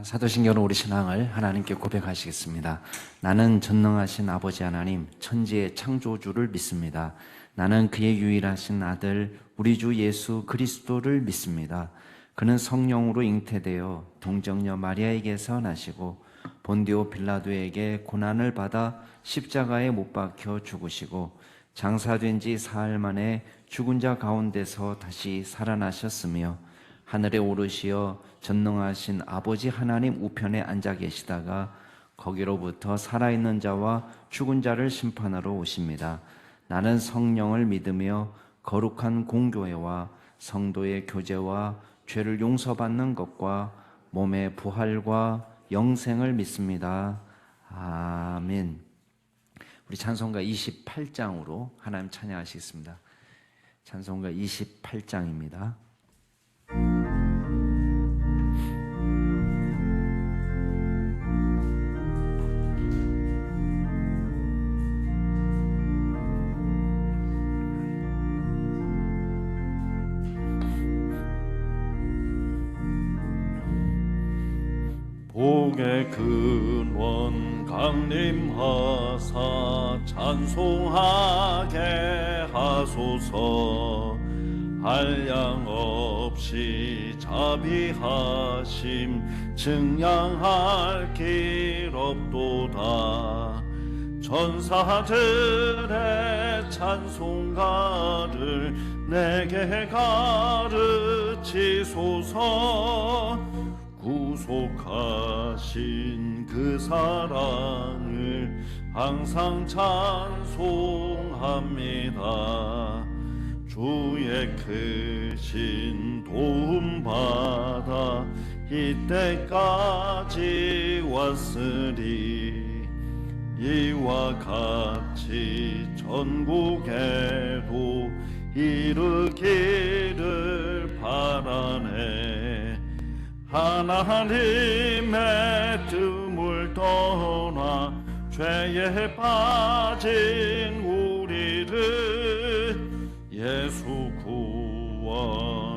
사도신경으로 우리 신앙을 하나님께 고백하시겠습니다. 나는 전능하신 아버지 하나님, 천지의 창조주를 믿습니다. 나는 그의 유일하신 아들, 우리 주 예수 그리스도를 믿습니다. 그는 성령으로 잉태되어 동정녀 마리아에게서 나시고 본디오 빌라도에게 고난을 받아 십자가에 못 박혀 죽으시고 장사된 지 사흘 만에 죽은 자 가운데서 다시 살아나셨으며 하늘에 오르시어 전능하신 아버지 하나님 우편에 앉아 계시다가 거기로부터 살아있는 자와 죽은 자를 심판하러 오십니다. 나는 성령을 믿으며 거룩한 공교회와 성도의 교제와 죄를 용서받는 것과 몸의 부활과 영생을 믿습니다. 아멘. 우리 찬송가 28장으로 하나님 찬양하시겠습니다. 찬송가 28장입니다. 복의 근원 강림하사 찬송하게 하소서. 한량 없이 자비하심 증량할 길 없도다. 천사들의 찬송가를 내게 가르치소서. 구속하신 그 사랑을 항상 찬송합니다. 주의 크신 도움 받아 이때까지 왔으리. 이와 같이 전국에도 이르기를 바라네. 하나님의 뜸을 떠나 죄에 빠진 우리를 예수 구원하시려고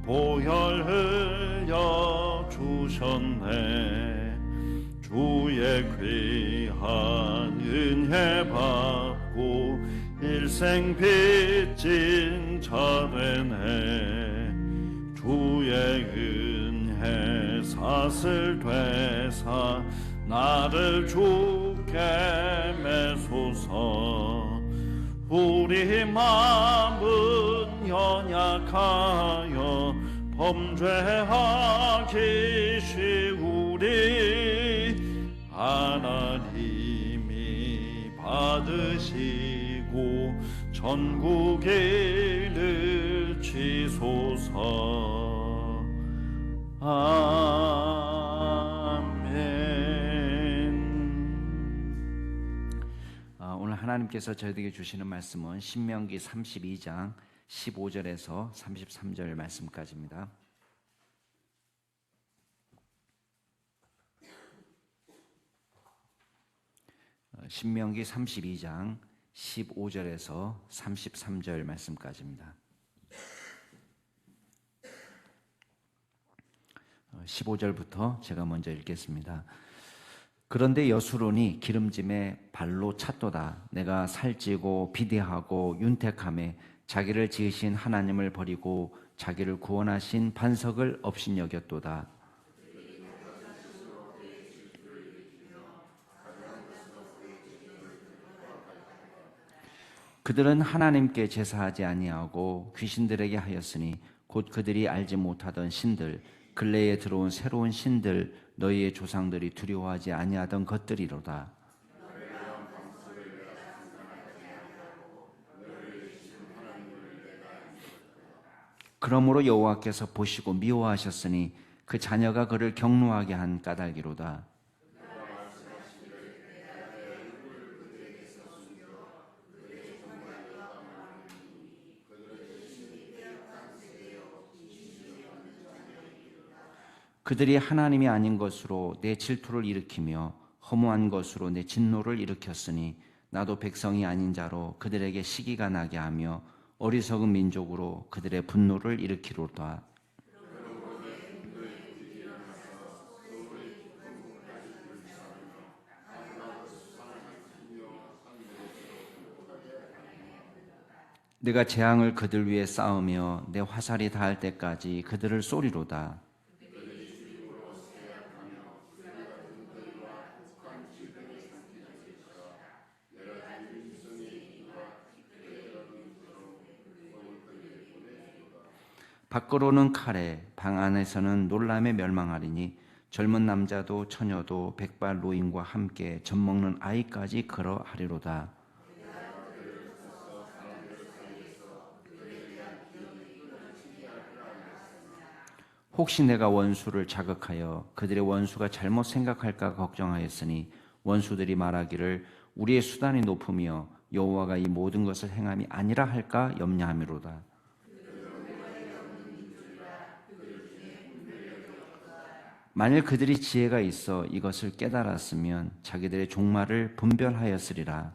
보혈 흘려 주셨네. 주의 귀한 은혜 받고 일생 빚진 자되네. 주의 은혜 사슬 되사 나를 주께 매소서. 우리 마음은 연약하여 범죄하기 쉬우리. 하나님이 받으시고 전국 일을 취소서. 아멘. 오늘 하나님께서 저희에게 주시는 말씀은 신명기 32장 15절에서 33절 말씀까지입니다. 신명기 32장 15절에서 33절 말씀까지입니다. 15절부터 제가 먼저 읽겠습니다. 그런데 여수론이 기름짐에 발로 찼도다. 내가 살찌고 비대하고 윤택함에 자기를 지으신 하나님을 버리고 자기를 구원하신 반석을 업신여겼도다. 그들은 하나님께 제사하지 아니하고 귀신들에게 하였으니 곧 그들이 알지 못하던 신들, 근래에 들어온 새로운 신들, 너희의 조상들이 두려워하지 아니하던 것들이로다. 그러므로 여호와께서 보시고 미워하셨으니 그 자녀가 그를 경노하게 한 까닭이로다. 그들이 하나님이 아닌 것으로 내 질투를 일으키며 허무한 것으로 내 진노를 일으켰으니 나도 백성이 아닌 자로 그들에게 시기가 나게 하며 어리석은 민족으로 그들의 분노를 일으키로다. 내가 재앙을 그들 위에 쌓으며 내 화살이 닿을 때까지 그들을 쏘리로다. 밖으로는 칼에 방 안에서는 놀람에 멸망하리니 젊은 남자도 처녀도 백발 노인과 함께 젖먹는 아이까지 그러하리로다. 혹시 내가 원수를 자극하여 그들의 원수가 잘못 생각할까 걱정하였으니 원수들이 말하기를 우리의 수단이 높으며 여호와가 이 모든 것을 행함이 아니라 할까 염려함이로다. 만일 그들이 지혜가 있어 이것을 깨달았으면 자기들의 종말을 분별하였으리라.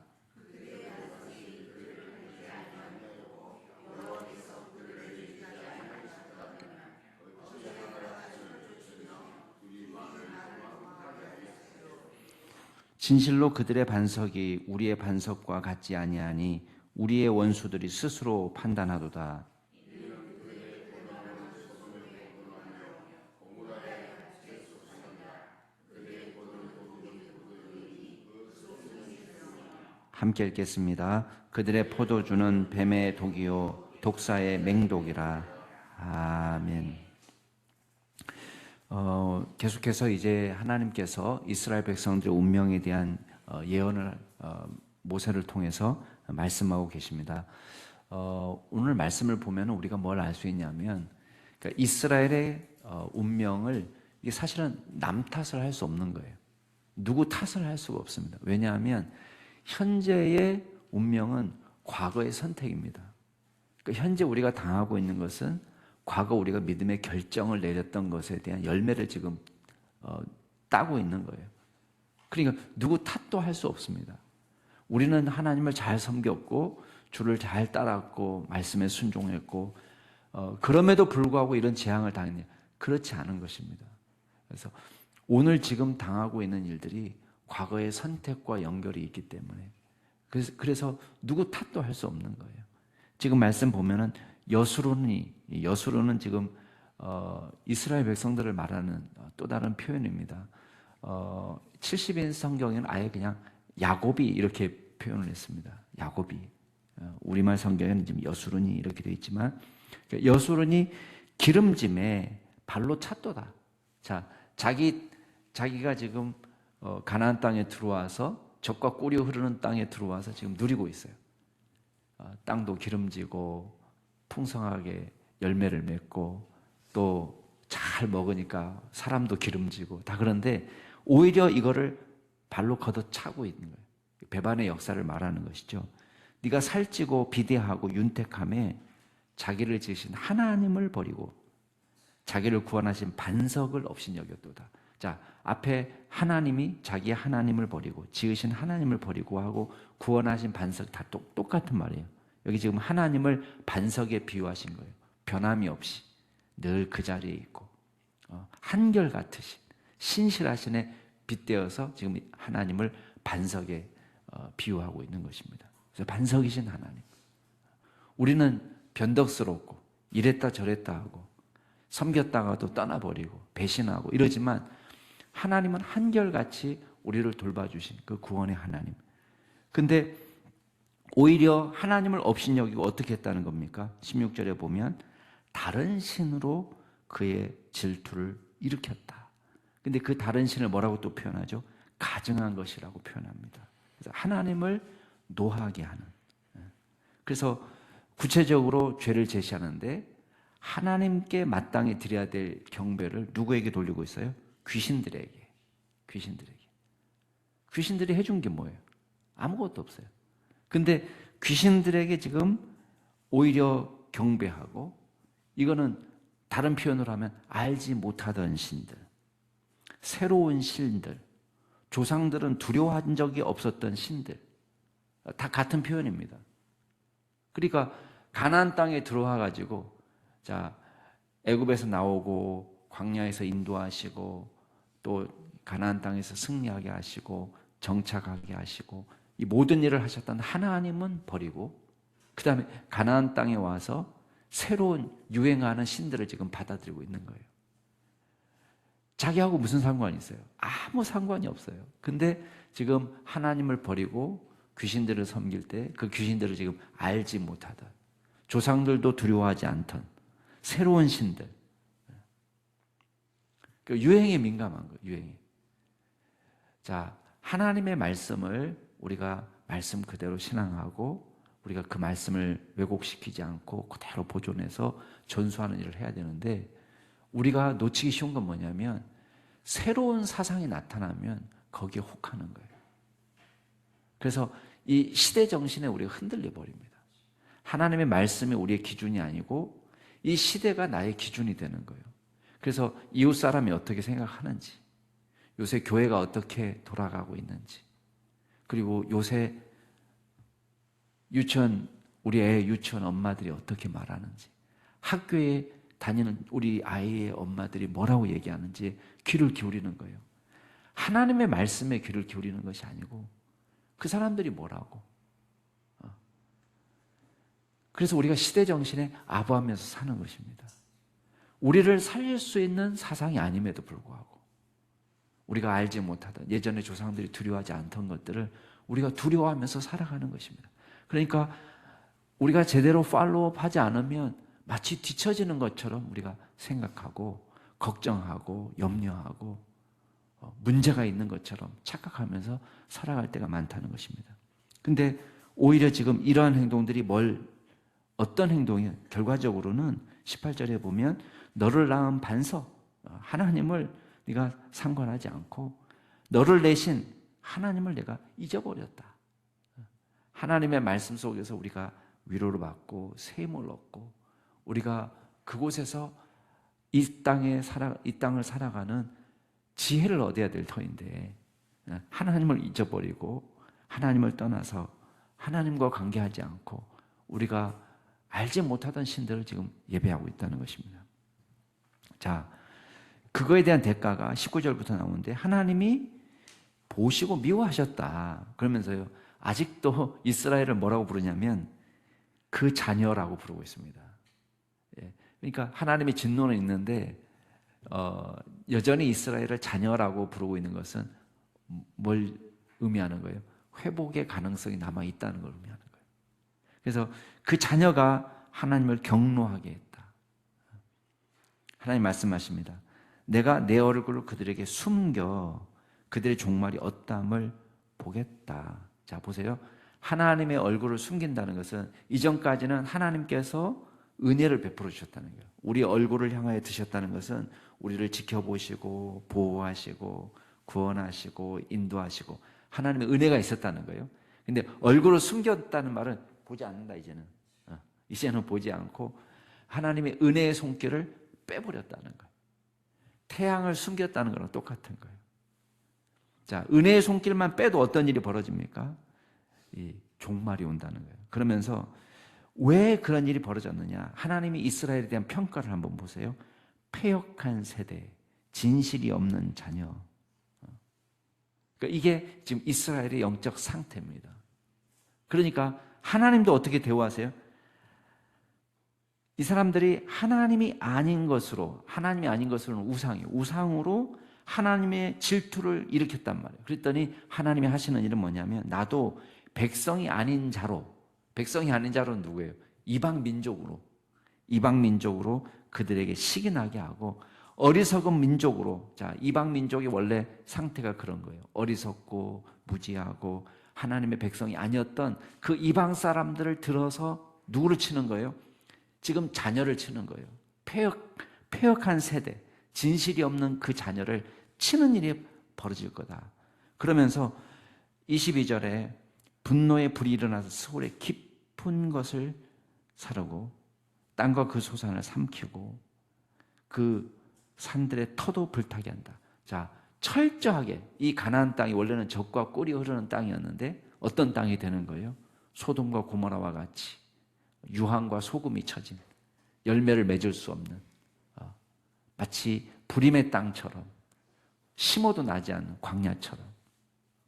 진실로 그들의 반석이 우리의 반석과 같지 아니하니 우리의 원수들이 스스로 판단하도다. 함께 읽겠습니다. 그들의 포도주는 뱀의 독이요 독사의 맹독이라. 아멘. 계속해서 이제 하나님께서 이스라엘 백성들의 운명에 대한 예언을 모세를 통해서 말씀하고 계십니다. 오늘 말씀을 보면 우리가 뭘 알 수 있냐면, 그러니까 이스라엘의 운명을 이게 사실은 남 탓을 할 수 없는 거예요. 누구 탓을 할 수가 없습니다. 왜냐하면 현재의 운명은 과거의 선택입니다. 그러니까 현재 우리가 당하고 있는 것은 과거 우리가 믿음의 결정을 내렸던 것에 대한 열매를 지금 따고 있는 거예요. 그러니까 누구 탓도 할 수 없습니다. 우리는 하나님을 잘 섬겼고 주를 잘 따랐고 말씀에 순종했고 그럼에도 불구하고 이런 재앙을 당했냐? 그렇지 않은 것입니다. 그래서 오늘 지금 당하고 있는 일들이 과거의 선택과 연결이 있기 때문에 그래서 누구 탓도 할 수 없는 거예요. 지금 말씀 보면은 여수론은 지금 이스라엘 백성들을 말하는 또 다른 표현입니다. 70인 성경에는 아예 그냥 야곱이 이렇게 표현을 했습니다. 야곱이. 우리말 성경에는 지금 여수론이 이렇게 되어 있지만 여수론이 기름짐에 발로 찼도다. 자, 자기가 지금 가나안 땅에 들어와서 젖과 꿀이 흐르는 땅에 들어와서 지금 누리고 있어요. 땅도 기름지고 풍성하게 열매를 맺고 또 잘 먹으니까 사람도 기름지고 다 그런데 오히려 이거를 발로 걷어차고 있는 거예요. 배반의 역사를 말하는 것이죠. 네가 살찌고 비대하고 윤택함에 자기를 지으신 하나님을 버리고 자기를 구원하신 반석을 업신여겼도다. 자, 앞에 하나님이 자기의 하나님을 버리고 지으신 하나님을 버리고 하고 구원하신 반석 다 똑같은 말이에요. 여기 지금 하나님을 반석에 비유하신 거예요. 변함이 없이 늘 그 자리에 있고 한결같으신 신실하신에 빗대어서 지금 하나님을 반석에 비유하고 있는 것입니다. 그래서 반석이신 하나님. 우리는 변덕스럽고 이랬다 저랬다 하고 섬겼다가도 떠나버리고 배신하고 이러지만 하나님은 한결같이 우리를 돌봐주신 그 구원의 하나님. 근데 오히려 하나님을 업신여기고 어떻게 했다는 겁니까? 16절에 보면 다른 신으로 그의 질투를 일으켰다. 근데 그 다른 신을 뭐라고 또 표현하죠? 가증한 것이라고 표현합니다. 그래서 하나님을 노하게 하는. 그래서 구체적으로 죄를 제시하는데 하나님께 마땅히 드려야 될 경배를 누구에게 돌리고 있어요? 귀신들에게. 귀신들이 해준 게 뭐예요? 아무것도 없어요. 근데 귀신들에게 지금 오히려 경배하고 이거는 다른 표현으로 하면 알지 못하던 신들, 새로운 신들, 조상들은 두려워한 적이 없었던 신들 다 같은 표현입니다. 그러니까 가나안 땅에 들어와 가지고 자 애굽에서 나오고 광야에서 인도하시고 또 가나안 땅에서 승리하게 하시고 정착하게 하시고 이 모든 일을 하셨던 하나님은 버리고 그 다음에 가나안 땅에 와서 새로운 유행하는 신들을 지금 받아들이고 있는 거예요. 자기하고 무슨 상관이 있어요? 아무 상관이 없어요. 근데 지금 하나님을 버리고 귀신들을 섬길 때 그 귀신들을 지금 알지 못하던, 조상들도 두려워하지 않던 새로운 신들, 그 유행에 민감한 거예요. 유행에. 자, 하나님의 말씀을 우리가 말씀 그대로 신앙하고 우리가 그 말씀을 왜곡시키지 않고 그대로 보존해서 전수하는 일을 해야 되는데, 우리가 놓치기 쉬운 건 뭐냐면 새로운 사상이 나타나면 거기에 혹하는 거예요. 그래서 이 시대 정신에 우리가 흔들려 버립니다. 하나님의 말씀이 우리의 기준이 아니고 이 시대가 나의 기준이 되는 거예요. 그래서 이웃 사람이 어떻게 생각하는지, 요새 교회가 어떻게 돌아가고 있는지, 그리고 요새 유치원, 우리 애 유치원 엄마들이 어떻게 말하는지, 학교에 다니는 우리 아이의 엄마들이 뭐라고 얘기하는지 귀를 기울이는 거예요. 하나님의 말씀에 귀를 기울이는 것이 아니고 그 사람들이 뭐라고. 그래서 우리가 시대 정신에 아부하면서 사는 것입니다. 우리를 살릴 수 있는 사상이 아님에도 불구하고 우리가 알지 못하던, 예전에 조상들이 두려워하지 않던 것들을 우리가 두려워하면서 살아가는 것입니다. 그러니까 우리가 제대로 팔로우하지 않으면 마치 뒤처지는 것처럼 우리가 생각하고 걱정하고 염려하고 문제가 있는 것처럼 착각하면서 살아갈 때가 많다는 것입니다. 근데 오히려 지금 이러한 행동들이 어떤 행동이, 결과적으로는 18절에 보면 너를 낳은 반석, 하나님을 네가 상관하지 않고 너를 내신 하나님을 내가 잊어버렸다. 하나님의 말씀 속에서 우리가 위로를 받고 샘을 얻고 우리가 그곳에서 이 땅을 살아가는 지혜를 얻어야 될 터인데, 하나님을 잊어버리고 하나님을 떠나서 하나님과 관계하지 않고 우리가 알지 못하던 신들을 지금 예배하고 있다는 것입니다. 자, 그거에 대한 대가가 19절부터 나오는데, 하나님이 보시고 미워하셨다 그러면서요, 아직도 이스라엘을 뭐라고 부르냐면 그 자녀라고 부르고 있습니다. 그러니까 하나님의 진노는 있는데 여전히 이스라엘을 자녀라고 부르고 있는 것은 뭘 의미하는 거예요? 회복의 가능성이 남아있다는 걸 의미하는 거예요. 그래서 그 자녀가 하나님을 경노하게 했다. 하나님 말씀하십니다. 내가 내 얼굴을 그들에게 숨겨 그들의 종말이 어떠함을 보겠다. 자, 보세요. 하나님의 얼굴을 숨긴다는 것은 이전까지는 하나님께서 은혜를 베풀어 주셨다는 거예요. 우리 얼굴을 향하여 드셨다는 것은 우리를 지켜보시고 보호하시고 구원하시고 인도하시고 하나님의 은혜가 있었다는 거예요. 근데 얼굴을 숨겼다는 말은 보지 않는다. 이제는 보지 않고 하나님의 은혜의 손길을 빼버렸다는 거예요. 태양을 숨겼다는 거랑 똑같은 거예요. 자, 은혜의 손길만 빼도 어떤 일이 벌어집니까? 이 종말이 온다는 거예요. 그러면서 왜 그런 일이 벌어졌느냐? 하나님이 이스라엘에 대한 평가를 한번 보세요. 패역한 세대, 진실이 없는 자녀. 그러니까 이게 지금 이스라엘의 영적 상태입니다. 그러니까 하나님도 어떻게 대우하세요? 이 사람들이 하나님이 아닌 것으로는 우상이에요. 우상으로 하나님의 질투를 일으켰단 말이에요. 그랬더니 하나님이 하시는 일은 뭐냐면, 나도 백성이 아닌 자로는 누구예요? 이방 민족으로 그들에게 시기나게 하고, 어리석은 민족으로, 자, 이방 민족의 원래 상태가 그런 거예요. 어리석고 무지하고 하나님의 백성이 아니었던 그 이방 사람들을 들어서 누구를 치는 거예요? 지금 자녀를 치는 거예요. 패역한 세대, 진실이 없는 그 자녀를 치는 일이 벌어질 거다. 그러면서 22절에 분노의 불이 일어나서 스올의 깊은 것을 사르고 땅과 그 소산을 삼키고 그 산들의 터도 불타게 한다. 자, 철저하게 이 가나안 땅이 원래는 젖과 꿀이 흐르는 땅이었는데 어떤 땅이 되는 거예요? 소돔과 고모라와 같이 유황과 소금이 쳐진, 열매를 맺을 수 없는, 마치 불임의 땅처럼 심어도 나지 않는 광야처럼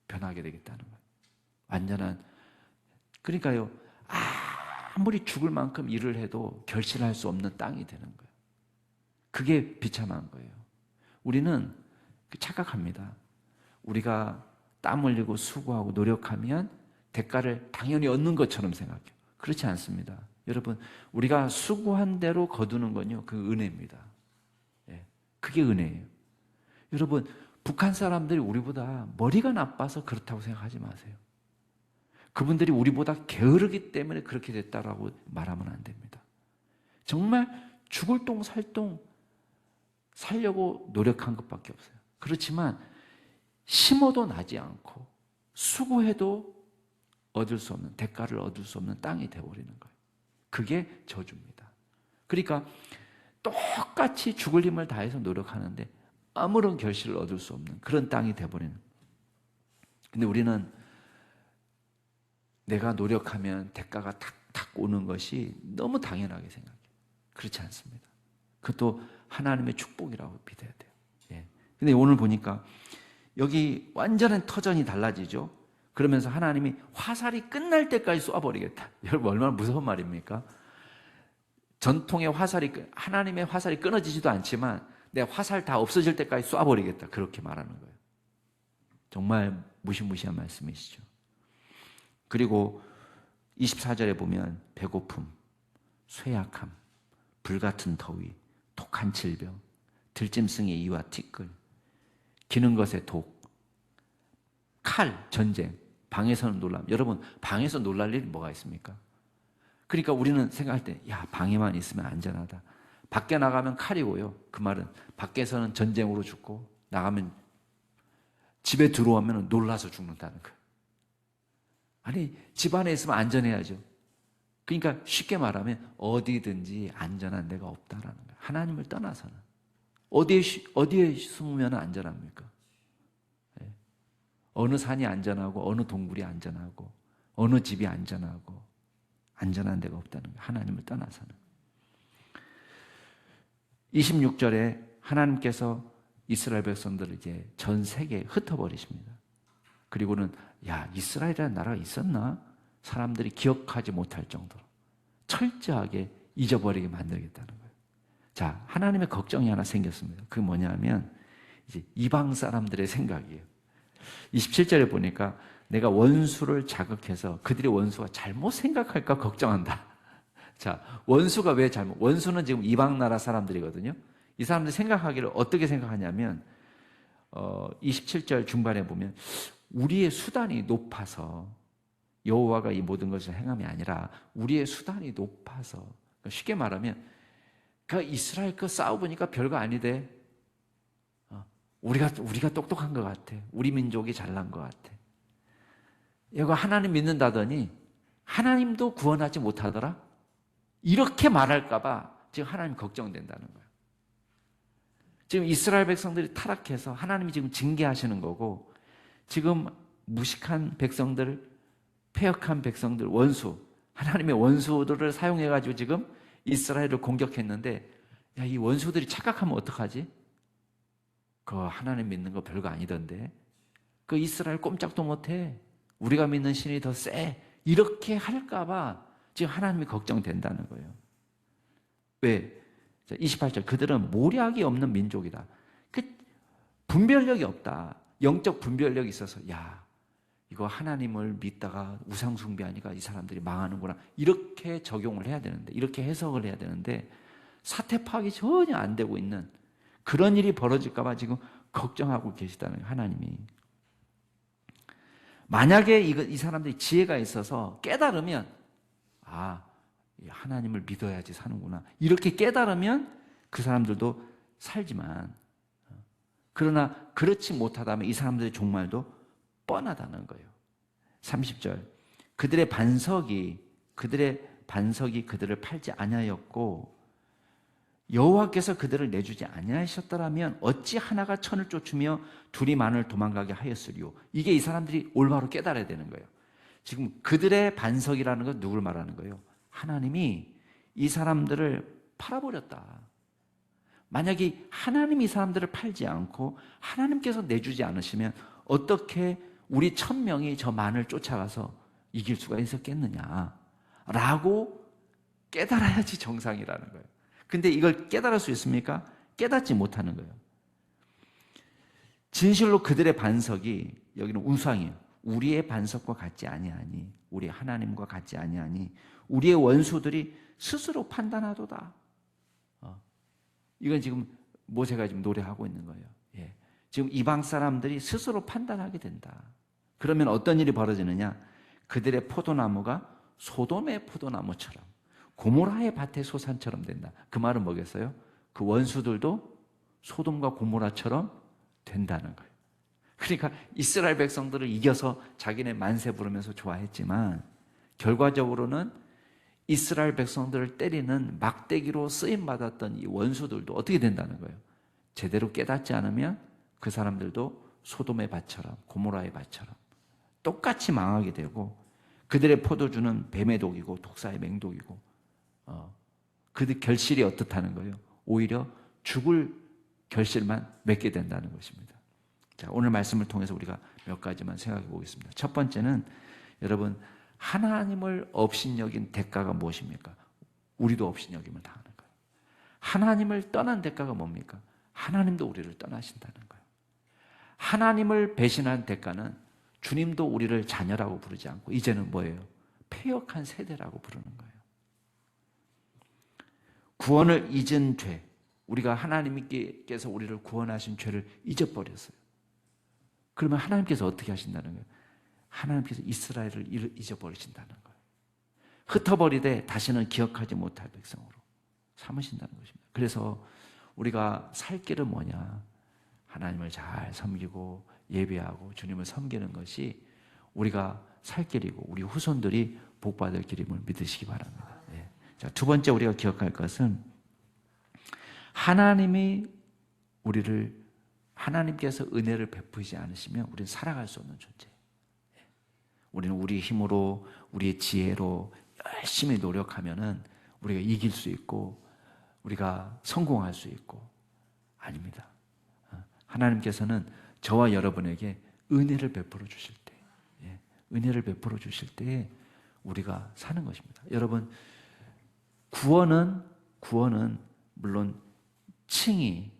변하게 되겠다는 거예요. 완전한, 그러니까요, 아무리 죽을 만큼 일을 해도 결실할 수 없는 땅이 되는 거예요. 그게 비참한 거예요. 우리는 착각합니다. 우리가 땀 흘리고 수고하고 노력하면 대가를 당연히 얻는 것처럼 생각해요. 그렇지 않습니다. 여러분, 우리가 수고한 대로 거두는 건요, 그 은혜입니다. 예, 그게 은혜예요. 여러분, 북한 사람들이 우리보다 머리가 나빠서 그렇다고 생각하지 마세요. 그분들이 우리보다 게으르기 때문에 그렇게 됐다라고 말하면 안 됩니다. 정말 죽을 똥 살 똥 살려고 노력한 것밖에 없어요. 그렇지만 심어도 나지 않고 수고해도 얻을 수 없는, 대가를 얻을 수 없는 땅이 되어버리는 거예요. 그게 저주입니다. 그러니까 똑같이 죽을 힘을 다해서 노력하는데 아무런 결실을 얻을 수 없는 그런 땅이 되어버리는. 근데 우리는 내가 노력하면 대가가 탁탁 오는 것이 너무 당연하게 생각해요. 그렇지 않습니다. 그것도 하나님의 축복이라고 믿어야 돼요. 예. 근데 오늘 보니까 여기 완전한 터전이 달라지죠. 그러면서 하나님이 화살이 끝날 때까지 쏘아버리겠다. 여러분, 얼마나 무서운 말입니까? 전통의 화살이, 하나님의 화살이 끊어지지도 않지만 내 화살 다 없어질 때까지 쏘아버리겠다. 그렇게 말하는 거예요. 정말 무시무시한 말씀이시죠. 그리고 24절에 보면 배고픔, 쇠약함, 불같은 더위, 독한 질병, 들짐승의 이와 티끌, 기는 것의 독, 칼, 전쟁, 방에서는 놀람. 여러분, 방에서 놀랄 일이 뭐가 있습니까? 그러니까 우리는 생각할 때, 야, 방에만 있으면 안전하다. 밖에 나가면 칼이고요. 그 말은 밖에서는 전쟁으로 죽고 나가면 집에 들어오면 놀라서 죽는다는 거예요. 아니, 집 안에 있으면 안전해야죠. 그러니까 쉽게 말하면 어디든지 안전한 데가 없다라는 거예요. 하나님을 떠나서는. 어디에 숨으면 안전합니까? 네. 어느 산이 안전하고 어느 동굴이 안전하고 어느 집이 안전하고 안전한 데가 없다는 거예요. 하나님을 떠나서는. 26절에 하나님께서 이스라엘 백성들을 이제 전 세계에 흩어버리십니다. 그리고는 야, 이스라엘이라는 나라가 있었나? 사람들이 기억하지 못할 정도로 철저하게 잊어버리게 만들겠다는 거예요. 자, 하나님의 걱정이 하나 생겼습니다. 그게 뭐냐면 이제 이방 사람들의 생각이에요. 27절에 보니까 내가 원수를 자극해서 그들의 원수가 잘못 생각할까 걱정한다. 자, 원수가 왜 잘못? 원수는 지금 이방 나라 사람들이거든요. 이 사람들이 생각하기를 어떻게 생각하냐면 27절 중반에 보면 우리의 수단이 높아서 여호와가 이 모든 것을 행함이 아니라 우리의 수단이 높아서, 그러니까 쉽게 말하면 그러니까 이스라엘 거 싸워보니까 별거 아니대. 우리가 똑똑한 것 같아. 우리 민족이 잘난 것 같아. 이거 하나님 믿는다더니 하나님도 구원하지 못하더라. 이렇게 말할까 봐 지금 하나님 걱정된다는 거예요. 지금 이스라엘 백성들이 타락해서 하나님이 지금 징계하시는 거고, 지금 무식한 백성들, 패역한 백성들, 원수, 하나님의 원수들을 사용해가지고 지금 이스라엘을 공격했는데, 야, 이 원수들이 착각하면 어떡하지? 그거 하나님 믿는 거 별거 아니던데. 그 이스라엘 꼼짝도 못해. 우리가 믿는 신이 더 세. 이렇게 할까봐 지금 하나님이 걱정된다는 거예요. 왜? 28절, 그들은 모략이 없는 민족이다. 그 분별력이 없다. 영적 분별력이 있어서, 야, 이거 하나님을 믿다가 우상 숭배하니까 이 사람들이 망하는구나. 이렇게 적용을 해야 되는데, 이렇게 해석을 해야 되는데 사태 파악이 전혀 안 되고 있는 그런 일이 벌어질까 봐 지금 걱정하고 계시다는 거예요, 하나님이. 만약에 이 사람들이 지혜가 있어서 깨달으면, 아, 하나님을 믿어야지 사는구나, 이렇게 깨달으면 그 사람들도 살지만, 그러나 그렇지 못하다면 이 사람들의 종말도 뻔하다는 거예요. 30절, 그들의 반석이 그들을 팔지 아니하였고 여호와께서 그들을 내주지 아니하셨더라면 어찌 하나가 천을 쫓으며 둘이 만을 도망가게 하였으리요. 이게 이 사람들이 올바로 깨달아야 되는 거예요. 지금 그들의 반석이라는 건 누굴 말하는 거예요? 하나님이 이 사람들을 팔아버렸다. 만약에 하나님이 이 사람들을 팔지 않고 하나님께서 내주지 않으시면 어떻게 우리 1000명이 저 만을 쫓아가서 이길 수가 있었겠느냐 라고 깨달아야지 정상이라는 거예요. 근데 이걸 깨달을 수 있습니까? 깨닫지 못하는 거예요. 진실로 그들의 반석이, 여기는 우상이에요. 우리의 반석과 같지 아니하니, 우리 하나님과 같지 아니하니 우리의 원수들이 스스로 판단하도다. 이건 지금 모세가 지금 노래하고 있는 거예요. 예. 지금 이방 사람들이 스스로 판단하게 된다. 그러면 어떤 일이 벌어지느냐? 그들의 포도나무가 소돔의 포도나무처럼, 고모라의 밭의 소산처럼 된다. 그 말은 뭐겠어요? 그 원수들도 소돔과 고모라처럼 된다는 거예요. 그러니까 이스라엘 백성들을 이겨서 자기네 만세 부르면서 좋아했지만 결과적으로는 이스라엘 백성들을 때리는 막대기로 쓰임받았던 이 원수들도 어떻게 된다는 거예요? 제대로 깨닫지 않으면 그 사람들도 소돔의 밭처럼, 고모라의 밭처럼 똑같이 망하게 되고, 그들의 포도주는 뱀의 독이고 독사의 맹독이고, 그들 결실이 어떻다는 거예요? 오히려 죽을 결실만 맺게 된다는 것입니다. 자, 오늘 말씀을 통해서 우리가 몇 가지만 생각해 보겠습니다. 첫 번째는, 여러분, 하나님을 업신여긴 대가가 무엇입니까? 우리도 업신여김을 당하는 거예요. 하나님을 떠난 대가가 뭡니까? 하나님도 우리를 떠나신다는 거예요. 하나님을 배신한 대가는 주님도 우리를 자녀라고 부르지 않고 이제는 뭐예요? 패역한 세대라고 부르는 거예요. 구원을 잊은 죄, 우리가 하나님께서 우리를 구원하신 죄를 잊어버렸어요. 그러면 하나님께서 어떻게 하신다는 거예요? 하나님께서 이스라엘을 잊어버리신다는 거예요. 흩어버리되 다시는 기억하지 못할 백성으로 삼으신다는 것입니다. 그래서 우리가 살 길은 뭐냐? 하나님을 잘 섬기고 예배하고 주님을 섬기는 것이 우리가 살 길이고 우리 후손들이 복받을 길임을 믿으시기 바랍니다. 예. 자, 두 번째 우리가 기억할 것은, 하나님께서 은혜를 베푸지 않으시면 우리는 살아갈 수 없는 존재예요. 우리는 우리 힘으로, 우리의 지혜로 열심히 노력하면은 우리가 이길 수 있고 우리가 성공할 수 있고, 아닙니다. 하나님께서는 저와 여러분에게 은혜를 베풀어 주실 때, 은혜를 베풀어 주실 때 우리가 사는 것입니다. 여러분, 구원은 물론 칭의를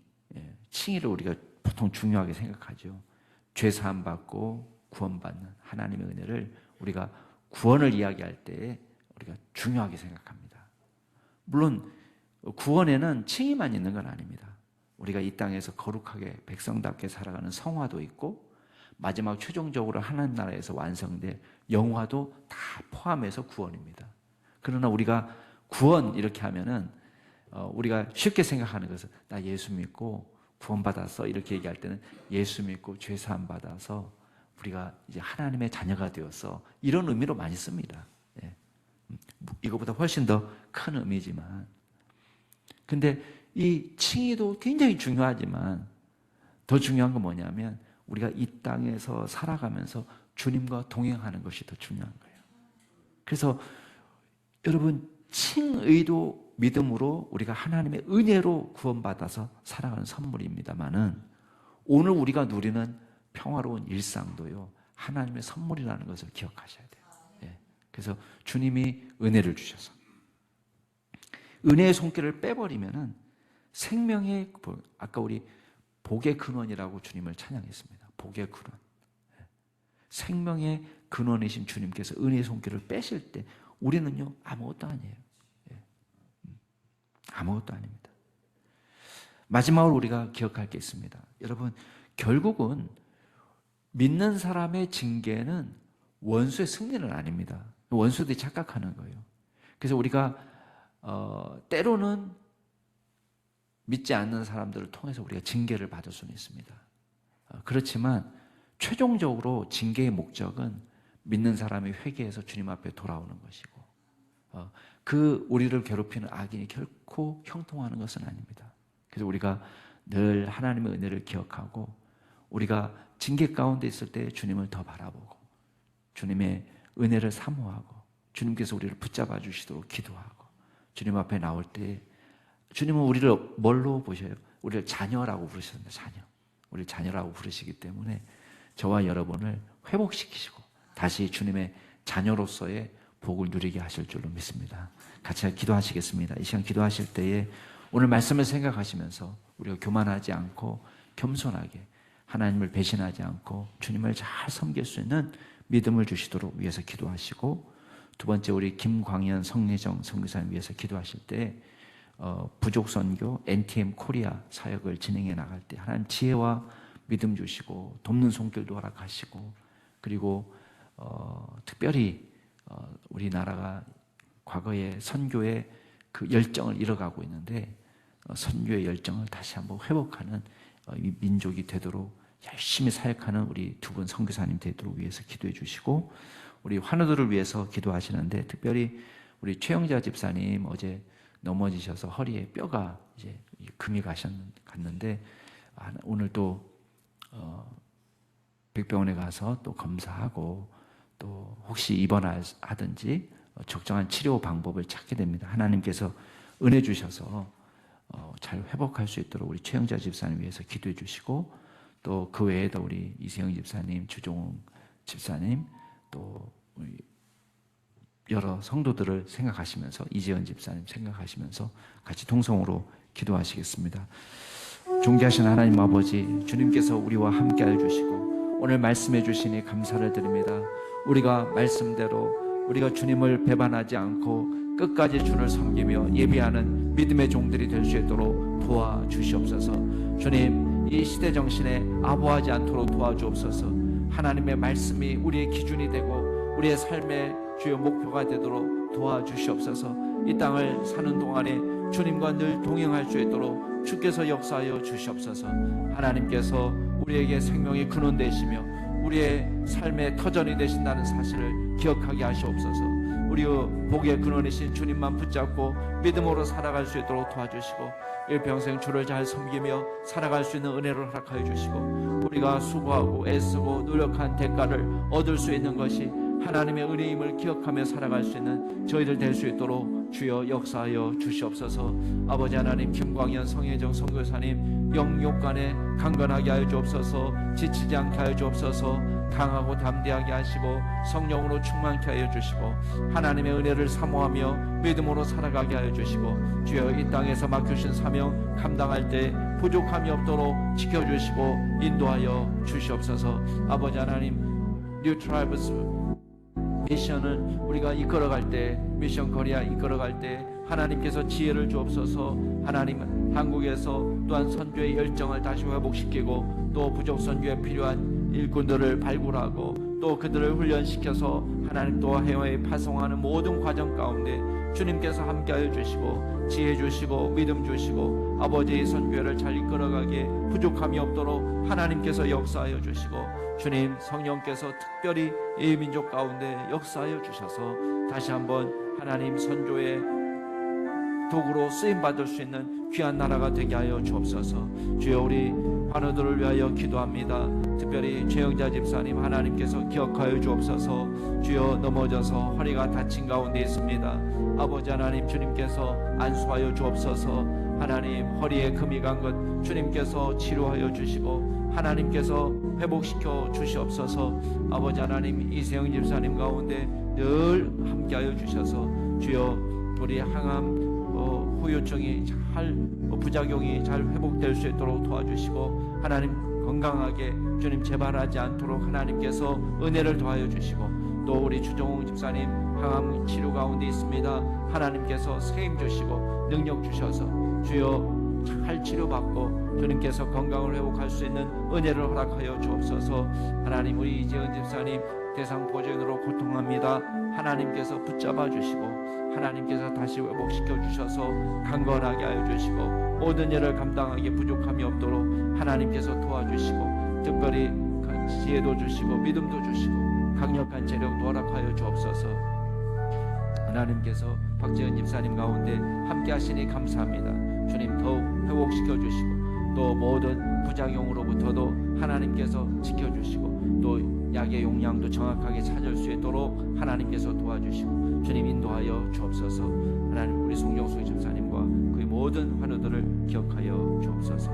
우리가 보통 중요하게 생각하죠. 죄 사함 받고 구원받는 하나님의 은혜를 우리가 구원을 이야기할 때 우리가 중요하게 생각합니다. 물론 구원에는 칭의만 있는 건 아닙니다. 우리가 이 땅에서 거룩하게 백성답게 살아가는 성화도 있고, 마지막 최종적으로 하나님 나라에서 완성될 영화도 다 포함해서 구원입니다. 그러나 우리가 구원 이렇게 하면은 우리가 쉽게 생각하는 것은, 나 예수 믿고 구원받았어 이렇게 얘기할 때는 예수 믿고 죄 사함 받아서 우리가 이제 하나님의 자녀가 되었어, 이런 의미로 많이 씁니다. 이거보다 훨씬 더 큰 의미지만, 근데 이 칭의도 굉장히 중요하지만 더 중요한 건 뭐냐면, 우리가 이 땅에서 살아가면서 주님과 동행하는 것이 더 중요한 거예요. 그래서 여러분, 칭의도 믿음으로 우리가 하나님의 은혜로 구원받아서 살아가는 선물입니다만은, 오늘 우리가 누리는 평화로운 일상도요, 하나님의 선물이라는 것을 기억하셔야 돼요. 그래서 주님이 은혜를 주셔서 은혜의 손길을 빼버리면은 생명의, 아까 우리 복의 근원이라고 주님을 찬양했습니다. 복의 근원. 생명의 근원이신 주님께서 은혜의 손길을 빼실 때 우리는요, 아무것도 아니에요. 아무것도 아닙니다. 마지막으로 우리가 기억할 게 있습니다. 여러분, 결국은 믿는 사람의 징계는 원수의 승리는 아닙니다. 원수들이 착각하는 거예요. 그래서 우리가 때로는 믿지 않는 사람들을 통해서 우리가 징계를 받을 수는 있습니다. 그렇지만 최종적으로 징계의 목적은 믿는 사람이 회개해서 주님 앞에 돌아오는 것이고, 그 우리를 괴롭히는 악인이 결코 형통하는 것은 아닙니다. 그래서 우리가 늘 하나님의 은혜를 기억하고, 우리가 징계 가운데 있을 때 주님을 더 바라보고 주님의 은혜를 사모하고, 주님께서 우리를 붙잡아 주시도록 기도하고, 주님 앞에 나올 때 주님은 우리를 뭘로 보셔요? 우리를 자녀라고 부르셨습니다. 자녀. 우리를 자녀라고 부르시기 때문에 저와 여러분을 회복시키시고 다시 주님의 자녀로서의 복을 누리게 하실 줄로 믿습니다. 같이 기도하시겠습니다. 이 시간 기도하실 때에 오늘 말씀을 생각하시면서 우리가 교만하지 않고 겸손하게 하나님을 배신하지 않고 주님을 잘 섬길 수 있는 믿음을 주시도록 위해서 기도하시고, 두 번째 우리 김광현 성례정 선교사님 위해서 기도하실 때 부족선교 NTM 코리아 사역을 진행해 나갈 때 하나님 지혜와 믿음 주시고 돕는 손길도 허락하시고, 그리고 특별히 우리나라가 과거에 선교의 그 열정을 잃어가고 있는데 선교의 열정을 다시 한번 회복하는 이 민족이 되도록 열심히 사역하는 우리 두 분 선교사님 되도록 위해서 기도해 주시고, 우리 환우들을 위해서 기도하시는데 특별히 우리 최영자 집사님 어제 넘어지셔서 허리에 뼈가 이제 금이 갔는데 오늘 또 백병원에 가서 또 검사하고 또 혹시 입원하든지 적정한 치료 방법을 찾게 됩니다. 하나님께서 은혜 주셔서 잘 회복할 수 있도록 우리 최영자 집사님 위해서 기도해 주시고, 또 그 외에도 우리 이세영 집사님, 주종웅 집사님, 또 우리 여러 성도들을 생각하시면서 이재현 집사님 생각하시면서 같이 통성으로 기도하시겠습니다. 존귀하신 하나님 아버지, 주님께서 우리와 함께해 주시고 오늘 말씀해 주시니 감사를 드립니다. 우리가 말씀대로 우리가 주님을 배반하지 않고 끝까지 주를 섬기며 예비하는 믿음의 종들이 될 수 있도록 도와주시옵소서. 주님, 이 시대 정신에 아부하지 않도록 도와주옵소서. 하나님의 말씀이 우리의 기준이 되고 우리의 삶의 주요 목표가 되도록 도와주시옵소서. 이 땅을 사는 동안에 주님과 늘 동행할 수 있도록 주께서 역사하여 주시옵소서. 하나님께서 우리에게 생명의 근원 되시며 우리의 삶의 터전이 되신다는 사실을 기억하게 하시옵소서. 우리의 복의 근원이신 주님만 붙잡고 믿음으로 살아갈 수 있도록 도와주시고, 일평생 주를 잘 섬기며 살아갈 수 있는 은혜를 허락하여 주시고, 우리가 수고하고 애쓰고 노력한 대가를 얻을 수 있는 것이 하나님의 은혜임을 기억하며 살아갈 수 있는 저희들 될 수 있도록 주여 역사하여 주시옵소서. 아버지 하나님, 김광현 성혜정 선교사님 영육간에 강건하게 하여 주옵소서. 지치지 않게 하여 주옵소서. 강하고 담대하게 하시고 성령으로 충만케 하여 주시고 하나님의 은혜를 사모하며 믿음으로 살아가게 하여 주시고, 주여 이 땅에서 맡겨주신 사명 감당할 때 부족함이 없도록 지켜주시고 인도하여 주시옵소서. 아버지 하나님, 뉴 트라이브스 미션을 우리가 이끌어갈 때, 미션 코리아 이끌어갈 때 하나님께서 지혜를 주옵소서. 하나님은 한국에서 또한 선교의 열정을 다시 회복시키고 또 부족 선교에 필요한 일꾼들을 발굴하고 또 그들을 훈련시켜서 하나님 또 해외에 파송하는 모든 과정 가운데 주님께서 함께하여 주시고 지혜 주시고 믿음 주시고 아버지의 선교회를 잘 이끌어가기에 부족함이 없도록 하나님께서 역사하여 주시고, 주님 성령께서 특별히 이 민족 가운데 역사하여 주셔서 다시 한번 하나님 선교의 도구로 쓰임받을 수 있는 귀한 나라가 되게 하여 주옵소서. 주여 우리 환우들을 위하여 기도합니다. 특별히 최영자 집사님 하나님께서 기억하여 주옵소서. 주여 넘어져서 허리가 다친 가운데 있습니다. 아버지 하나님, 주님께서 안수하여 주옵소서. 하나님, 허리에 금이 간 것 주님께서 치료하여 주시고 하나님께서 회복시켜 주시옵소서. 아버지 하나님, 이세영 집사님 가운데 늘 함께하여 주셔서 주여 우리 항암 후유증이 잘 부작용이 잘 회복될 수 있도록 도와주시고 하나님 건강하게 주님 재발하지 않도록 하나님께서 은혜를 더하여 주시고, 또 우리 주종웅 집사님 항암 치료 가운데 있습니다. 하나님께서 세임 주시고 능력 주셔서 주여 잘 치료받고 주님께서 건강을 회복할 수 있는 은혜를 허락하여 주옵소서. 하나님, 우리 이재은 집사님 대상포진으로 고통합니다. 하나님께서 붙잡아 주시고 하나님께서 다시 회복시켜 주셔서 강건하게 하여 주시고 모든 일을 감당하기에 부족함이 없도록 하나님께서 도와주시고 특별히 지혜도 주시고 믿음도 주시고 강력한 재력도 허락하여 주옵소서. 하나님께서 박재현 집사님 가운데 함께 하시니 감사합니다. 주님 더욱 회복시켜 주시고 또 모든 부작용으로부터도 하나님께서 지켜주시고 또 약의 용량도 정확하게 찾을 수 있도록 하나님께서 도와주시고 주님 인도하여 주옵소서. 하나님, 우리 송정수 집사님과 그의 모든 환우들을 기억하여 주옵소서.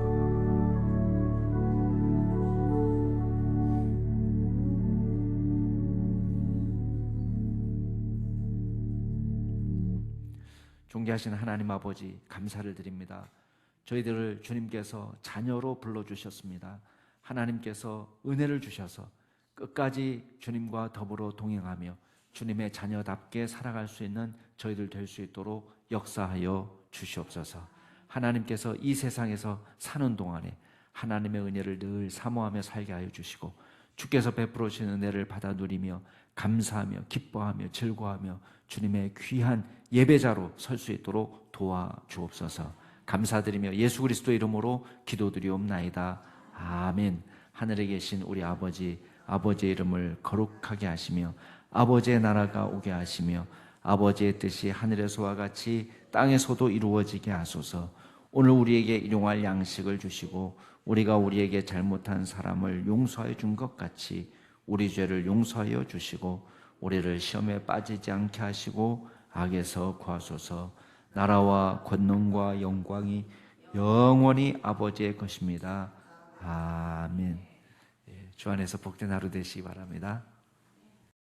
존귀하신 하나님 아버지, 감사를 드립니다. 저희들을 주님께서 자녀로 불러주셨습니다. 하나님께서 은혜를 주셔서 끝까지 주님과 더불어 동행하며 주님의 자녀답게 살아갈 수 있는 저희들 될 수 있도록 역사하여 주시옵소서. 하나님께서 이 세상에서 사는 동안에 하나님의 은혜를 늘 사모하며 살게 하여 주시고, 주께서 베풀어 주신 은혜를 받아 누리며 감사하며 기뻐하며 즐거워하며 주님의 귀한 예배자로 설 수 있도록 도와주옵소서. 감사드리며 예수 그리스도의 이름으로 기도드리옵나이다. 아멘. 하늘에 계신 우리 아버지, 아버지의 이름을 거룩하게 하시며 아버지의 나라가 오게 하시며 아버지의 뜻이 하늘에서와 같이 땅에서도 이루어지게 하소서. 오늘 우리에게 일용할 양식을 주시고 우리가 우리에게 잘못한 사람을 용서하여 준 것 같이 우리 죄를 용서하여 주시고 우리를 시험에 빠지지 않게 하시고 악에서 구하소서. 나라와 권능과 영광이 영원히 아버지의 것입니다. 아멘. 주 안에서 복된 하루 되시기 바랍니다.